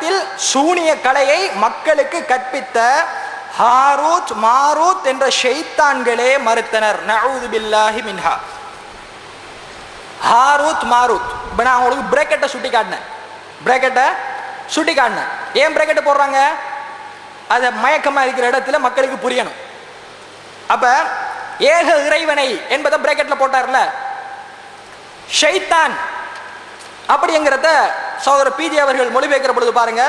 நகரத்தில் சூனிய கலையை மக்களுக்கு கற்பித்த ஹாரூத் மாரூத் என்ற ஷைத்தான்களே மறுத்தனர். நஊது பில்லாஹி மின்ஹா. ஹாரூத் மாரூத். இப்போ நான் உங்களுக்கு பிரேக்கெட்டை சுட்டி காட்டினேன். ஏன் பிரேக்கெட்டை போடுறாங்க? அதை மயக்கமாக இருக்கிற இடத்துல மக்களுக்கு புரியணும். அப்ப ஏக இறைவனை என்பதை பிரேக்கெட்டில் போட்டார்ல, ஷைத்தான் அப்படிங்கிறத சகோதரர் பிஜே அவர்கள் மொழிபெயர்க்கிற பொழுது பாருங்க,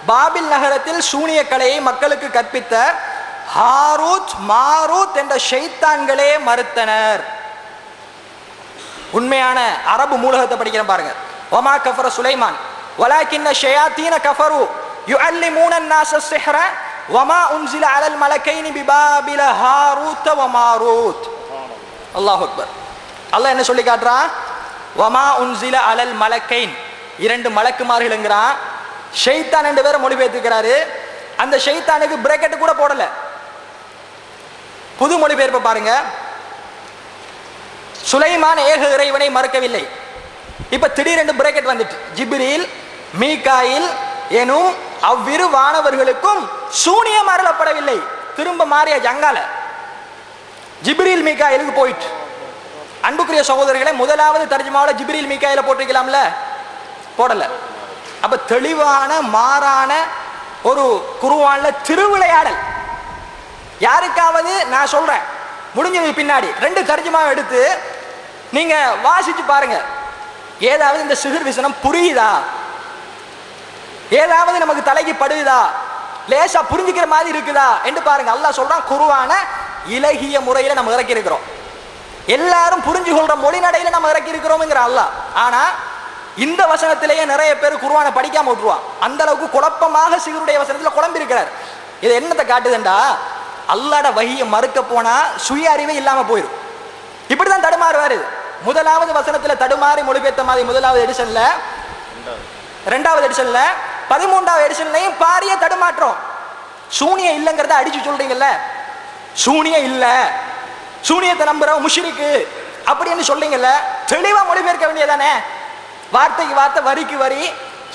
பாபில் நகரத்தில் சூனிய கலையை மக்களுக்கு கற்பித்த ஹாரூத் மாரூத் என்ற ஷைத்தான்களே மறுத்தனர். உண்மையான அரபு மூலகத்தை படிக்கிறேன் பாருங்க. வமா கஃபர சுலைமான் வலாக்கின்ன ஷயாத்தீன கஃபரு யுஅல்லிமூன الناس السحر வமா உன்சில அலல் மலக்கைனி பிபாபில ஹாரூத் வ மாரூத். அல்லாஹ் அக்பர். அல்லாஹ் என்ன சொல்லி காட்டுறான்? வமா உன்சில அலல் மலக்கைன், இரண்டு மலக்குமார்கள்ங்கிறான். ஷைத்தான் ரெண்டு பேரை மொழிபெயர்த்துக்கிறாரு. அந்த ஷைத்தானுக்கு பிரேக்கெட் கூட போடல. புது மொழிபெயர்ப்பு பாருங்க. சுலைமான் ஏக இறைவனை மறுக்கவில்லை. இப்ப திடீரென்று பிரேக்கெட் வந்துட்டு, ஜிப்ரீல் மீகாயில் எனும் அவ்விரு வானவர்களுக்கும் சூனியம் அருளப்படவில்லை. திரும்ப மாறிய ஜங்கால ஜிப்ரீல் மீகாயிலுக்கு போயிட்டு. அன்புக்குரிய சகோதரர்களை, முதலாவது தர்ஜுமாவில் ஜிப்ரீல் மீகாயில போட்டிருக்கலாம்ல, போடல. அப்ப தெளிவான மாறான ஒரு குர்ஆன்ல திருவிளையாடல். யாருக்காவது நான் சொல்றேன், முடிஞ்சதுக்கு பின்னாடி ரெண்டு தர்ஜுமாவை எடுத்து நீங்க வாசிச்சு பாருங்க. ஏதாவது இந்த சிஹர் விசனம் புரியுதா? ஏதாவது நமக்கு தலைக்கு படுதா? லேசா புரிஞ்சுக்கிற மாதிரி இருக்குதா என்று பாருங்க. அல்லாஹ் சொல்றான், குர்ஆனை இலகிய முறையில நம்ம இறக்கி இருக்கிறோம். எல்லாரும் புரிஞ்சு கொள்ற மொழி நடையில நம்ம இறக்கி இருக்கிறோம்ங்கிற அல்லாஹ். ஆனா இந்த வசனத்திலேயே நிறைய பேர் குர்ஆனை படிக்காம விட்டுருவான். அந்த அளவுக்கு குழப்பமாக சிஹருடைய வசனத்துல குழம்பி இருக்கிறார். இது என்னத்தை காட்டுதுண்டா, அல்லாஹ்ட வஹியை மறுக்க போனா சுய அறிவே இல்லாம போயிடும். இப்படிதான் தடுமாறுவாரு. முதலாவது வசனத்துல தடுமாறி மொழிபெயர்த்த மாதிரி முதலாவது எடிஷன்ல, இரண்டாவது எடிஷன்ல, 13வது எடிஷன்லையும் பாரிய தடுமாற்றம். சூனியம் இல்லைங்கிறத அடிச்சு சொல்றீங்கல்ல, சூனியம் இல்ல, சூனியத்தை நம்புற முஷ்ரிக்கு அப்படின்னு சொல்றீங்கல்ல, தெளிவா மொழிபெயர்க்க வேண்டியதானே? வார்த்தைக்கு வார்த்தை, வரிக்கு வரி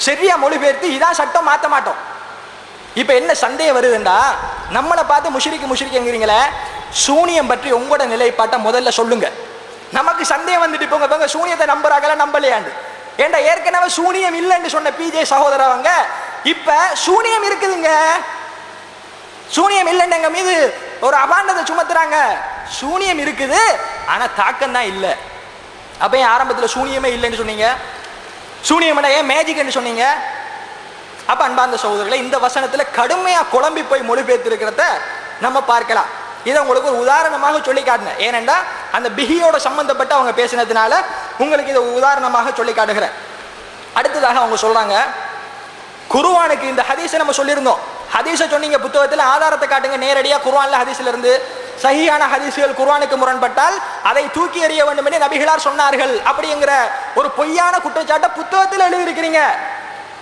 சரியா மொழிபெயர்த்து இதான் சட்டம், மாற்ற மாட்டோம். இப்ப என்ன சந்தேகம் வருதுண்டா, நம்மளை பார்த்து முஷ்ரிக்குங்கிறீங்களே, சூனியம் பற்றி உங்களோட நிலைப்பாட்டை முதல்ல சொல்லுங்க. நமக்கு சந்தேகம் வந்துட்டு போங்க சூனியத்தை நம்புறாங்களா நம்பலையாண்டு. ஏண்டா ஏற்கனவே சூனியம் இல்லைன்னு சொன்ன பிஜே சகோதரவங்க இப்ப சூனியம் இருக்குதுங்க, சூனியம் இல்லைன்னு எங்க மீது ஒரு அபாண்டத்தை சுமத்துறாங்க. சூனியம் இருக்குது, ஆனா தாக்கம் தான் இல்லை. அப்ப ஏன் ஆரம்பத்தில் சூனியமே இல்லைன்னு சொன்னீங்க? சூனியம் ஏன் மேஜிக் சொன்னீங்க? அப்ப அன்பார்ந்த சகோதரர்களை, இந்த வசனத்துல கடுமையா குழம்பி போய் மொழிபெயர்த்து இருக்கிறத நம்ம பார்க்கலாம். இதை உங்களுக்கு ஒரு உதாரணமாக சொல்லி காட்டினேன். ஏனென்றா அந்த பிகியோட சம்பந்தப்பட்டு அவங்க பேசினதுனால உங்களுக்கு இதை உதாரணமாக சொல்லி காட்டுகிறேன். அடுத்ததாக அவங்க சொல்றாங்க, குர்ஆனுக்கு இந்த ஹதீஸை நம்ம சொல்லியிருந்தோம். ஹதீஸை சொன்னீங்க, புத்தகத்தில் ஆதாரத்தை காட்டுங்க, நேரடியாக குர்ஆன்ல ஹதீஸ்ல இருந்து சஹீஹான ஹதீஸ்கள் குர்ஆனுக்கு முரண்பட்டால் அதை தூக்கி எறிய வேண்டும் என்று நபிகளார் சொன்னார்கள் அப்படிங்கிற ஒரு பொய்யான குற்றச்சாட்டை புத்தகத்தில் எழுதியிருக்கிறீங்க.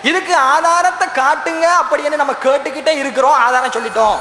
இதுக்கு ஆதாரத்தை காட்டுங்க அப்படின்னு நம்ம கேட்டுக்கிட்டே இருக்கிறோம். ஆதாரம் சொல்லிட்டோம்.